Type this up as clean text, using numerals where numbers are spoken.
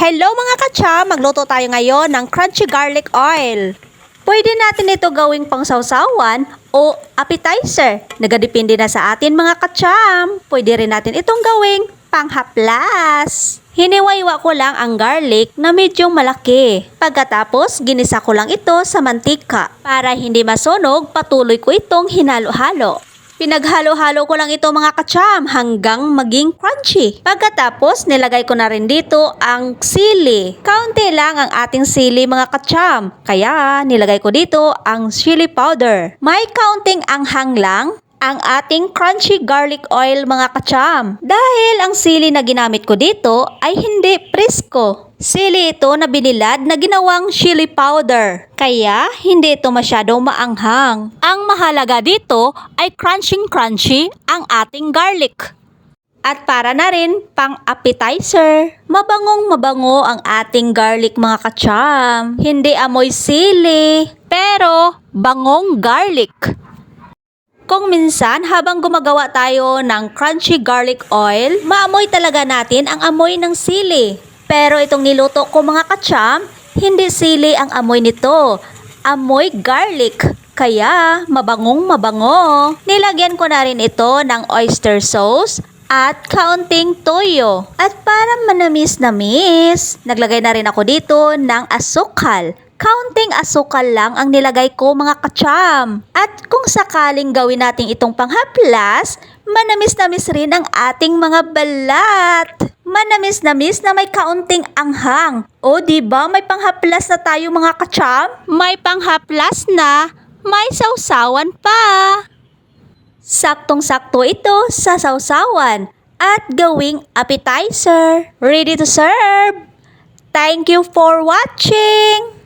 Hello mga katsa! Magluto tayo ngayon ng crunchy garlic oil. Pwede natin ito gawing pangsawsawan o appetizer. Nagadepende na sa atin mga katsam. Pwede rin natin itong gawing panghaplas. Hiniwa-iwa ko lang ang garlic na medyong malaki. Pagkatapos, ginisa ko lang ito sa mantika. Para hindi masunog, patuloy ko itong hinalo-halo. Pinaghalo-halo ko lang ito mga katsam hanggang maging crunchy. Pagkatapos, nilagay ko na rin dito ang sili. Kaunti lang ang ating sili mga katsam. Kaya nilagay ko dito ang chili powder. May kaunting anghang lang ang ating crunchy garlic oil mga katsam. Dahil ang sili na ginamit ko dito ay hindi presko. Sili ito na binilad na ginawang chili powder. Kaya hindi ito masyadong maanghang. Ang mahalaga dito ay crunchy ang ating garlic. At para na rin pang appetizer. Mabangong mabango ang ating garlic mga katsam. Hindi amoy sili, pero bangong garlic. Kung minsan, habang gumagawa tayo ng crunchy garlic oil, maamoy talaga natin ang amoy ng sili. Pero itong niluto ko mga katsam, hindi sili ang amoy nito. Amoy garlic. Kaya, mabangong mabango. Nilagyan ko na rin ito ng oyster sauce at kaunting toyo. At para manamis-namis, naglagay na rin ako dito ng asukal. Kaunting asukal lang ang nilagay ko mga katsam. At kung sakaling gawin natin itong panghaplas, manamis-namis rin ang ating mga balat. Manamis-namis na may kaunting anghang. O diba may panghaplas na tayo mga katsam? May panghaplas na, may sausawan pa. Saktong-sakto ito sa sausawan at gawing appetizer. Ready to serve! Thank you for watching!